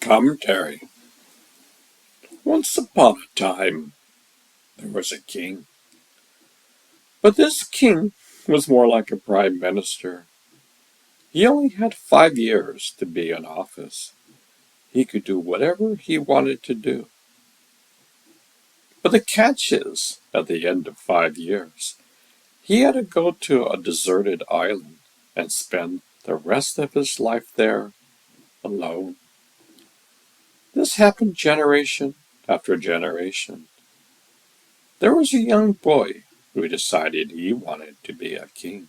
Commentary. Once upon a time, there was a king. But this king was more like a prime minister. He only had 5 years to be in office. He could do whatever he wanted to do. But the catch is, at the end of 5 years, he had to go to a deserted island and spend the rest of his life there alone. This happened generation after generation. There was a young boy who decided he wanted to be a king.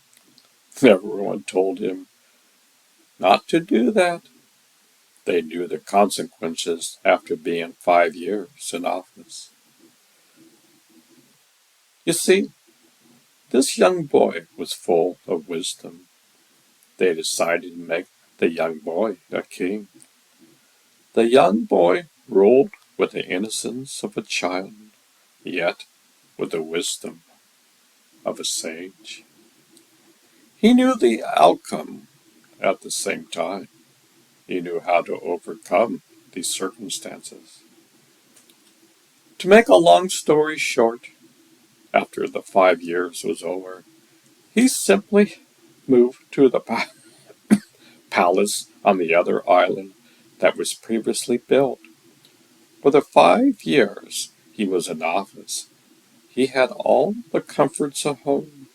Everyone told him not to do that. They knew the consequences after being 5 years in office. You see, this young boy was full of wisdom. They decided to make the young boy a king. The young boy ruled with the innocence of a child, yet with the wisdom of a sage. He knew the outcome at the same time. He knew how to overcome these circumstances. To make a long story short, after the 5 years was over, he simply moved to the palace on the other island that was previously built. For the 5 years he was in office, he had all the comforts of home.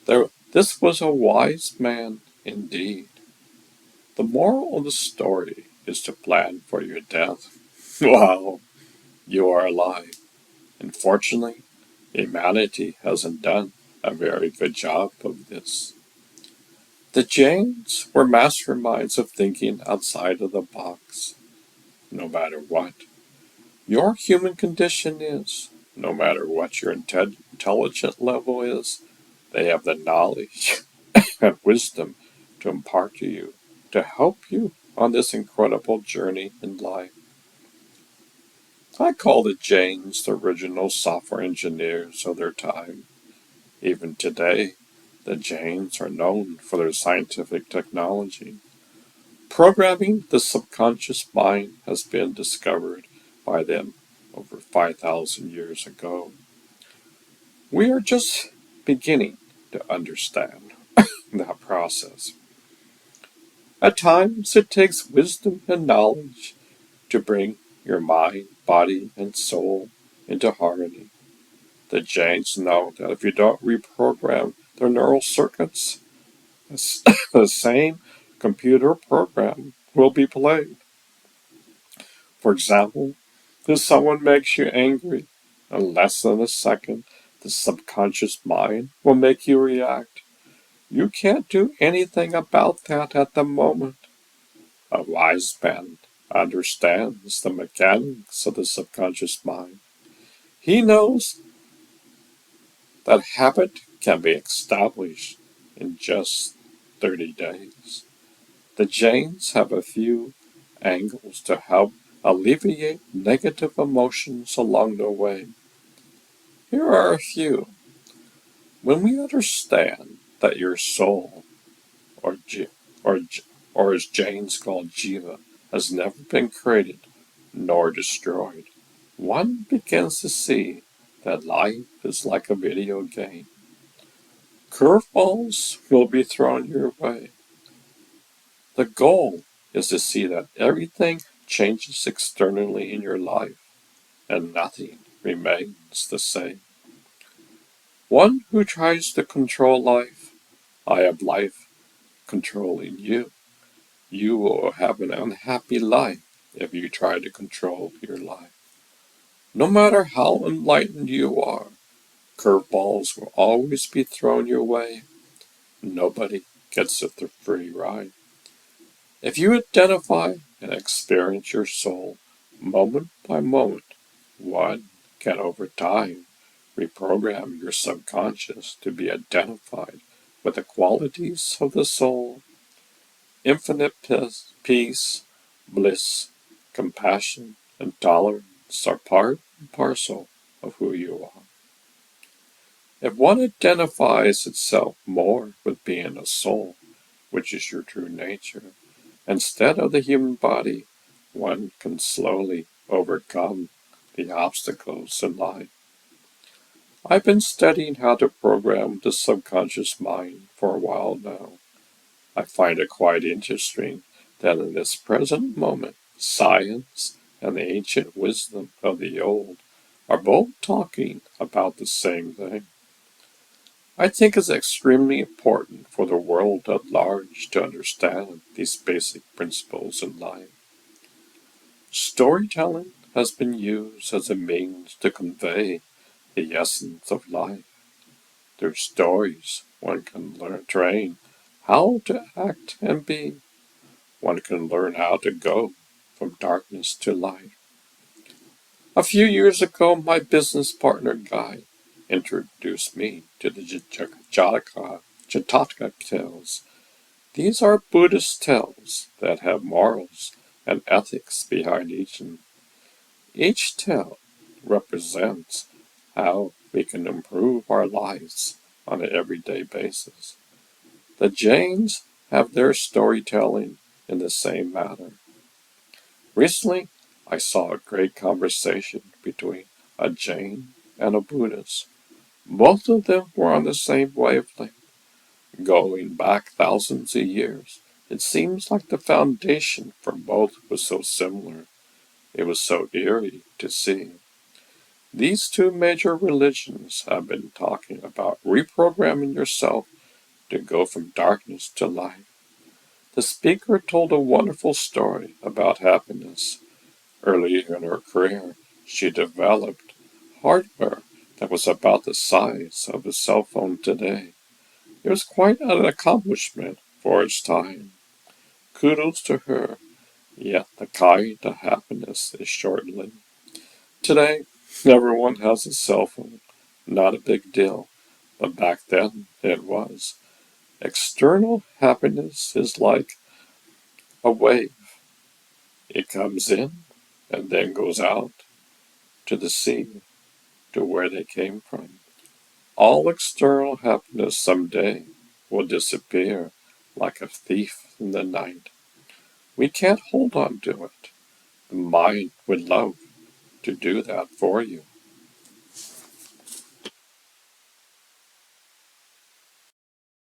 This was a wise man indeed. The moral of the story is to plan for your death while you are alive. Unfortunately, humanity hasn't done a very good job of this. The Jains were masterminds of thinking outside of the box. No matter what your human condition is, no matter what your intelligent level is, they have the knowledge and wisdom to impart to you, to help you on this incredible journey in life. I call the Jains the original software engineers of their time. Even today, the Jains are known for their scientific technology. Programming the subconscious mind has been discovered by them over 5,000 years ago. We are just beginning to understand that process. At times, it takes wisdom and knowledge to bring your mind, body, and soul into harmony. The Jains know that if you don't reprogram their neural circuits, the same computer program will be played. For example, if someone makes you angry, in less than a second, the subconscious mind will make you react. You can't do anything about that at the moment. A wise man understands the mechanics of the subconscious mind. He knows that habit can be established in just 30 days. The Jains have a few angles to help alleviate negative emotions along the way. Here are a few. When we understand that your soul, or, or, or as Jains call Jiva, has never been created nor destroyed, one begins to see that life is like a video game. Curveballs will be thrown your way. The goal is to see that everything changes externally in your life and nothing remains the same. One who tries to control life, I have life controlling you. You will have an unhappy life if you try to control your life. No matter how enlightened you are, curveballs will always be thrown your way. Nobody gets a free ride. If you identify and experience your soul moment by moment, one can over time reprogram your subconscious to be identified with the qualities of the soul. Infinite peace, bliss, compassion, and tolerance are part and parcel of who you are. If one identifies itself more with being a soul, which is your true nature, instead of the human body, one can slowly overcome the obstacles in life. I've been studying how to program the subconscious mind for a while now. I find it quite interesting that in this present moment, science and the ancient wisdom of the old are both talking about the same thing. I think it's extremely important for the world at large to understand these basic principles in life. Storytelling has been used as a means to convey the essence of life. Through stories, one can train how to act and be. One can learn how to go from darkness to light. A few years ago, my business partner Guy introduced me to the Jataka tales. These are Buddhist tales that have morals and ethics behind each, and each tale represents how we can improve our lives on an everyday basis. The Jains have their storytelling in the same manner. Recently, I saw a great conversation between a Jain and a Buddhist. Both of them were on the same wavelength, going back thousands of years. It seems like the foundation for both was so similar. It was so eerie to see. These two major religions have been talking about reprogramming yourself to go from darkness to light. The speaker told a wonderful story about happiness. Earlier in her career, she developed hardware that was about the size of a cell phone today. It was quite an accomplishment for its time. Kudos to her, yet the kind of happiness is short-lived. Today, everyone has a cell phone. Not a big deal, but back then it was. External happiness is like a wave. It comes in and then goes out to the sea, to where they came from. All external happiness someday will disappear like a thief in the night. We can't hold on to it. The mind would love to do that for you.